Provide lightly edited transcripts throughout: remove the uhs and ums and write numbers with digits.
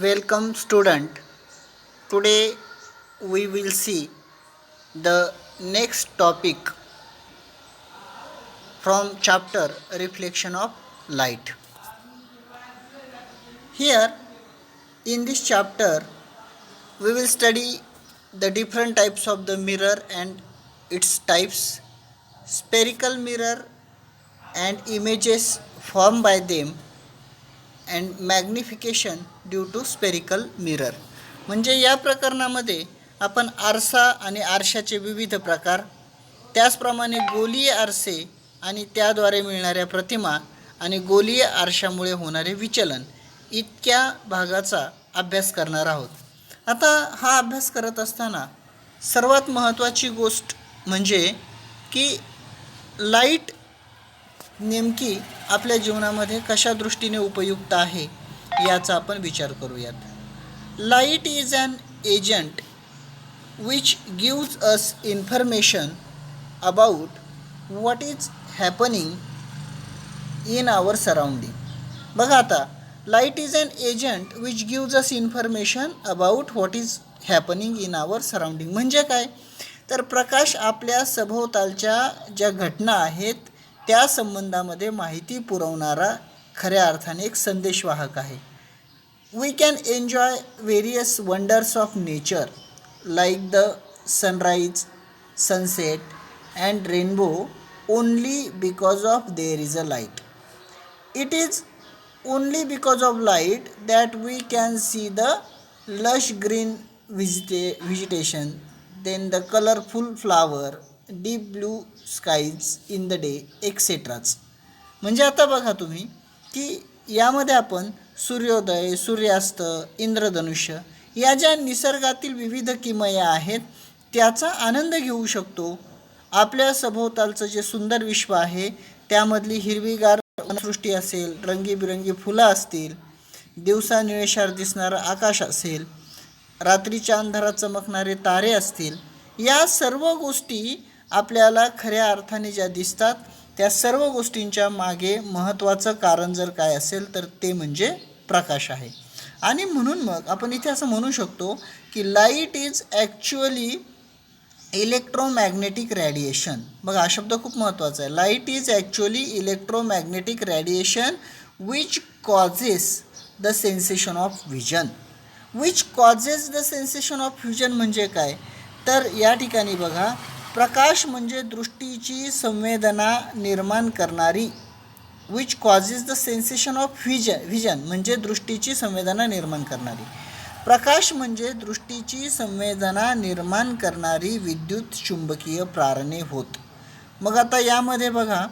Welcome student. Today we will see the next topic from chapter Reflection of Light. Here in this chapter we will study the different types of the mirror and its types, spherical mirror and images formed by them and magnification due to spherical mirror. म्हणजे या प्रकरणामध्ये आपण आरसा आणि आरशाचे विविध प्रकार, त्याचप्रमाणे गोलीय आरसे आणि त्याद्वारे मिळणाऱ्या प्रतिमा आणि गोलीय आरशामुळे होणारे विचलन इतक्या भागाचा अभ्यास करणार आहोत. आता हा अभ्यास करत असताना सर्वात महत्त्वाची गोष्ट म्हणजे की लाईट नेमकी आपल्या जीवनामध्ये कशा दृष्टीने उपयुक्त आहे याचा आपण विचार करूयात. Light is an agent which gives us information about what is happening in our surrounding. बघा आता, light is an agent which gives us information about what is happening in our surrounding. म्हणजे काय, तर प्रकाश आपल्या सभोवतालच्या ज्या घटना आहेत त्या संबंधामध्ये माहिती पुरवणारा खऱ्या अर्थाने एक संदेशवाहक आहे. We can enjoy various wonders of nature like the sunrise, sunset and rainbow only because of there is a light. It is only because of light that we can see the lush green vegetation, then the colourful flower, deep blue skies in the day एक्सेट्राच. म्हणजे आता बघा तुम्ही की यामध्ये आपण सूर्योदय, सूर्यास्त, इंद्रधनुष्य या ज्या निसर्गातील विविध किमया आहेत त्याचा आनंद घेऊ शकतो. आपल्या सभोवतालचं जे सुंदर विश्व आहे त्यामधली हिरवीगार वनसृष्टी असेल, रंगीबिरंगी फुलं असतील, दिवसा निळेशार दिसणारं आकाश असेल, रात्रीच्या अंधारात चमकणारे तारे असतील, या सर्व गोष्टी आपल्याला खऱ्या अर्थाने ज्या दिसतात त्या सर्व गोष्टींच्या मागे महत्त्वाचं कारण जर काय असेल तर ते म्हणजे प्रकाश आहे. आणि म्हणून मग आपण इथे असं म्हणू शकतो की light is actually electromagnetic radiation. बघा हा शब्द खूप महत्त्वाचा आहे. Light is actually electromagnetic radiation which causes the sensation of vision. Which causes the sensation of vision म्हणजे काय, तर या ठिकाणी बघा, प्रकाश म्हणजे दृष्टीची संवेदना निर्माण करणारी. Which causes the sensation of vision म्हणजे दृष्टीची संवेदना निर्माण करणारी. प्रकाश म्हणजे दृष्टीची संवेदना निर्माण करणारी विद्युत चुंबकीय प्रारणे होत. मग आता यामध्ये बघा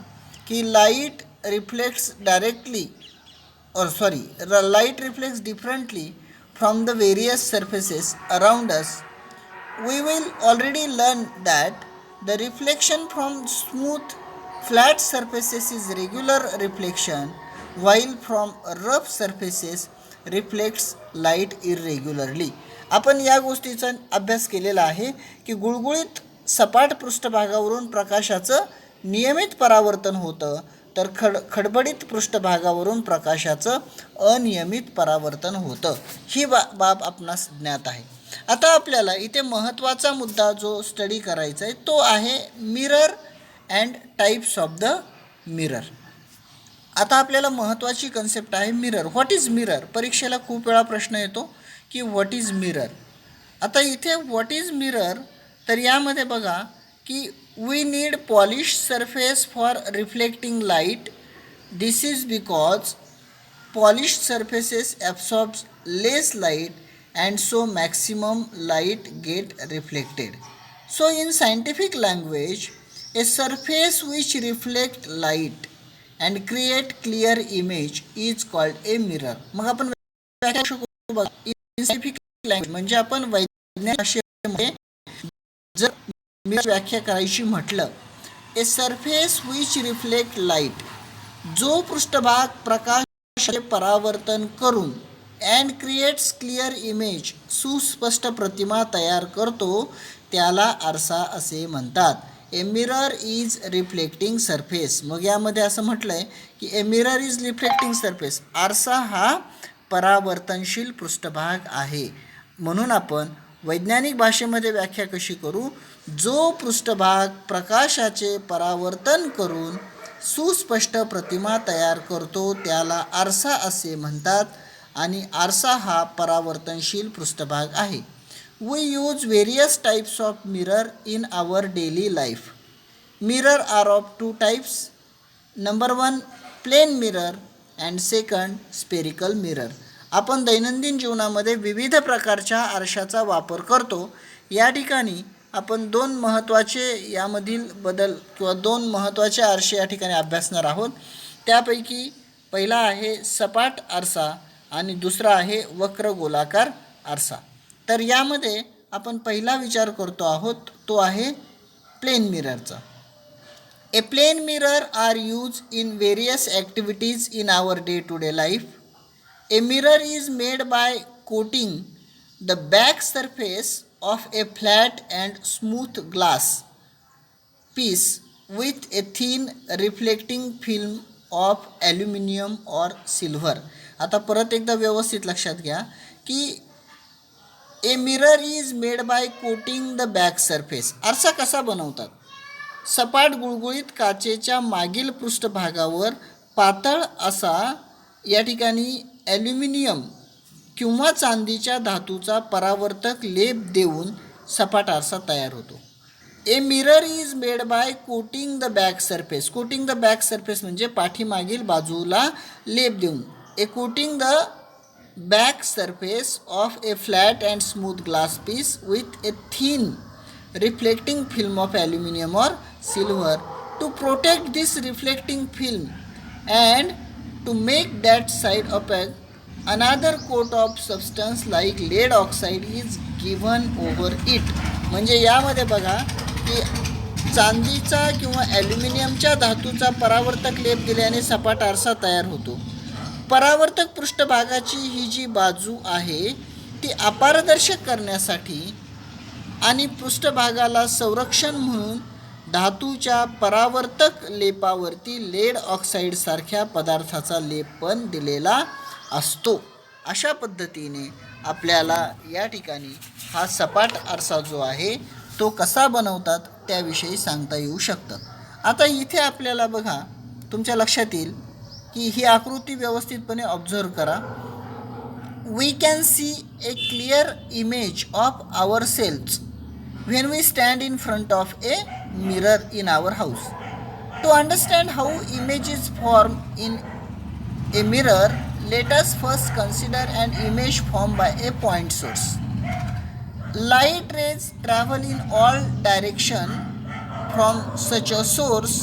की light reflects directly light reflects differently from the various surfaces around us. We will already learn that the reflection from smooth flat surfaces is regular reflection, while from rough surfaces reflects light irregularly. आपण या गोष्टीचा अभ्यास केलेला आहे की गुळगुळीत सपाट पृष्ठभागावरून प्रकाशाचं नियमित परावर्तन होतं, तर खडबडीत पृष्ठभागावरून प्रकाशाचं अनियमित परावर्तन होतं. ही बाब आपणास ज्ञात आहे. आता आपल्याला इथे महत्त्वाचा मुद्दा जो स्टडी करायचा आहे तो आहे mirror and types of the mirror. आता आपल्याला महत्त्वाची कन्सेप्ट आहे मिरर. What is mirror. परीक्षेला खूप वेळा प्रश्न येतो की व्हॉट इज मिरर. आता इथे व्हॉट इज मिरर, तर यामध्ये बघा की we need polish surface for reflecting light. This is because polish surfaces absorbs less light and so maximum light get reflected. So in scientific language, a surface which reflect light and create clear image is called a mirror. मग आपण व्याख्या शिकू बघा. in scientific language म्हणजे आपण वैज्ञानिक भाषेमध्ये जर मिरर व्याख्या करायची म्हटलं, a surface which reflect light, जो पृष्ठभाग प्रकाशाचे परावर्तन करून अँड क्रिएट्स क्लिअर इमेज, सुस्पष्ट प्रतिमा तयार करतो, त्याला आरसा असे म्हणतात. ए मिरर इज रिफ्लेक्टिंग सरफेस. मग यामध्ये असं म्हटलं आहे की ए मिरर इज रिफ्लेक्टिंग सरफेस. आरसा हा परावर्तनशील पृष्ठभाग आहे. म्हणून आपण वैज्ञानिक भाषेमध्ये व्याख्या कशी करू? जो पृष्ठभाग प्रकाशाचे परावर्तन करून सुस्पष्ट प्रतिमा तयार करतो त्याला आरसा असे म्हणतात आणि आरसा हा परावर्तनशील पृष्ठभाग आहे. We use various types of mirror in our daily life. Mirror are of two types. Number 1 plane mirror and second spherical mirror. आपण दैनंदिन जीवनामध्ये विविध प्रकारच्या आरशाचा वापर करतो. या ठिकाणी आपण दोन महत्त्वाचे यामधील बदल किंवा दोन महत्त्वाचे आरसे या ठिकाणी अभ्यासणार आहोत. त्यापैकी पहिला आहे सपाट आरसा आणि दुसरा आहे वक्र गोलाकार आरसा. तर यामध्ये आपण पहिला विचार करतो आहोत तो आहे plain मिररचा. A plane mirror are used in various activities in our day-to-day life. A mirror is made by coating the back surface of a flat and smooth glass piece with a thin reflecting film of aluminum or silver. आता परत एकदा व्यवस्थित लक्षात घ्या की a mirror is made by coating the back surface. आरसा कसा बनवतात? सपाट गुळगुळीत काचेच्या मागील पृष्ठभागावर पातळ असा या ठिकाणी ॲल्युमिनियम किंवा चांदीच्या धातूचा परावर्तक लेप देऊन सपाट आरसा तयार होतो. A mirror is made by coating the back surface. Coating the back surface म्हणजे पाठीमागील बाजूला लेप देऊन. A coating the back surface of a flat and smooth glass piece with a thin reflecting film of aluminum or silver to protect this reflecting film and to make that side opaque. Another coat of substance like lead oxide is given over it. म्हणजे यामध्ये बघा की चांदीचा किंवा ॲल्युमिनियमच्या धातूचा परावर्तक लेप दिल्याने सपाट आरसा तयार होतो. परावर्तक पृष्ठभागाची ही जी बाजू आहे ती अपारदर्शक करण्यासाठी आणि पृष्ठभागाला संरक्षण म्हणून धातूच्या परावर्तक लेपावरती लेड ऑक्साईडसारख्या पदार्थाचा लेप पण दिलेला असतो. अशा पद्धतीने आपल्याला या ठिकाणी हा सपाट आरसा जो आहे तो कसा बनवतात त्याविषयी सांगता येऊ शकतं. आता इथे आपल्याला बघा तुमच्या लक्षात येईल की ही आकृती व्यवस्थितपणे ऑब्झर्व करा. We can see a clear image of ourselves when we stand in front of a mirror in our house. To understand how images form in a mirror, let us first consider an image formed by a point source. Light rays travel in all directions from such a source,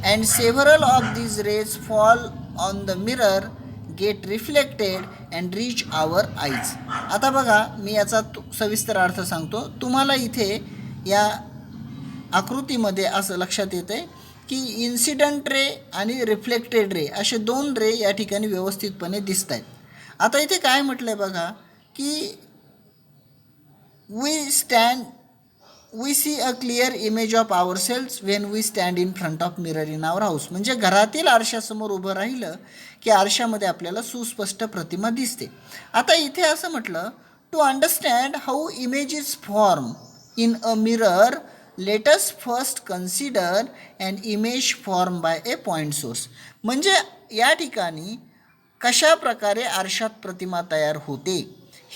and several of these rays fall on the mirror, get reflected and reach our eyes. आता बघा मी याचा सविस्तर अर्थ सांगतो. तुम्हाला इथे या आकृतीमध्ये असं लक्षात येते की इन्सिडंट रे आणि रिफ्लेक्टेड रे असे दोन रे या ठिकाणी व्यवस्थितपणे दिसत आहेत. आता इथे काय म्हटलं आहे बघा की we see a clear image of our selves when we stand in front of mirror in our house. म्हणजे घरातील आरशासमोर उभं राहिलं की आरशामध्ये आपल्याला सुस्पष्ट प्रतिमा दिसते. आता इथे असं म्हटलं to understand how image is form in a mirror let us first consider an image form by a point source. म्हणजे या ठिकाणी कशा प्रकारे आरशात प्रतिमा तयार होते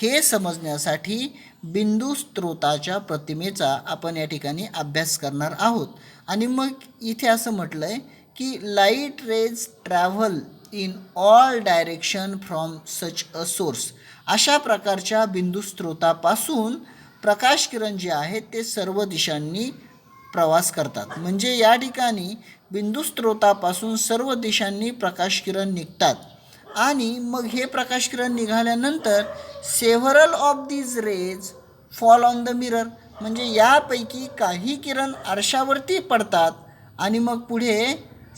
हे समजण्यासाठी बिंदू स्त्रोताच्या प्रतिमेचा आपण या ठिकाणी अभ्यास करणार आहोत. आणि मग इथे असं म्हटलं आहे की light rays travel in all direction from such a source. अशा प्रकारच्या बिंदू स्त्रोतापासून प्रकाश किरण जे आहेत ते सर्व दिशांनी प्रवास करतात. म्हणजे या ठिकाणी बिंदू स्त्रोतापासून सर्व दिशांनी प्रकाश किरण निघतात आणि मग हे प्रकाश किरण निघाल्यानंतर several of these rays fall on the mirror. म्हणजे यापैकी काही किरण आरशावरती पडतात आणि मग पुढे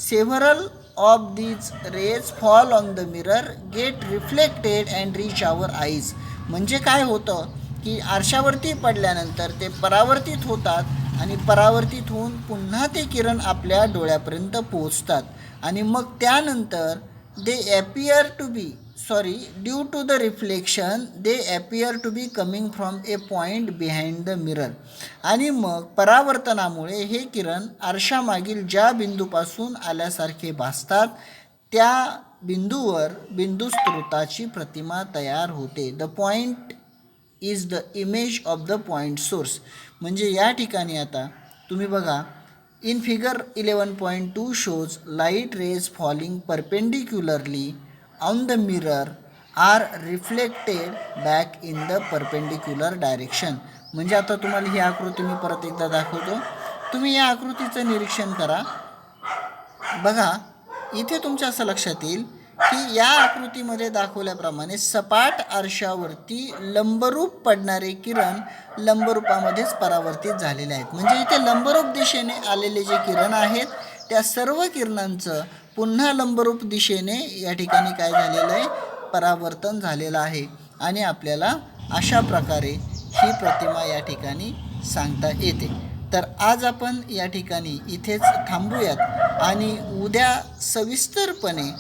several of these rays fall on the mirror get reflected and reach our eyes. म्हणजे काय होतं की आरशावरती पडल्यानंतर ते परावर्तित होतात आणि परावर्तित होऊन पुन्हा ते किरण आपल्या डोळ्यापर्यंत पोहोचतात आणि मग त्यानंतर they appear to be due to the reflection they appear to be coming from a point behind the mirror. आणि मग परावर्तनामुळे हे किरण आरशामागील ज्या बिंदूपासून आल्यासारखे भासतात त्या बिंदूवर बिंदुस्रोताची प्रतिमा तयार होते. The point is the image of the point source. म्हणजे या ठिकाणी आता तुम्ही बघा, in figure 11.2 shows light rays falling perpendicularly on the mirror are reflected back in the perpendicular direction. म्हणजे आता तुम्हाला ही आकृती मी परत एकदा दाखवतो. तुम्ही या आकृतीचं निरीक्षण करा. बघा, इथे तुमच्या असं लक्षात येईल की या आकृतीमध्ये दाखवल्याप्रमाणे सपाट आरशावरती लंबरूप पडणारे किरण लंबरूपामध्येच परावर्तित झालेले आहेत. म्हणजे इथे लंबरूप दिशेने आलेले जे किरण आहेत त्या सर्व किरणांचं पुन्हा लंबरूप दिशेने या ठिकाणी काय झालेलं आहे, परावर्तन झालेलं आहे. आणि आपल्याला अशा प्रकारे ही प्रतिमा या ठिकाणी सांगता येते. तर आज आपण या ठिकाणी इथेच थांबूयात आणि उद्या सविस्तरपणे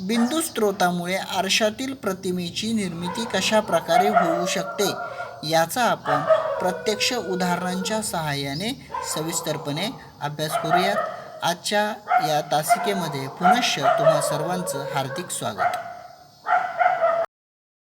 बिंदुस्रोतामुळे आरशातील प्रतिमेची निर्मिती कशा प्रकारे होऊ शकते याचा आपण प्रत्यक्ष उदाहरणांच्या सहाय्याने सविस्तरपणे अभ्यास करूयात. आजच्या या तासिकेमध्ये पुनश्च तुम्हा सर्वांचं हार्दिक स्वागत.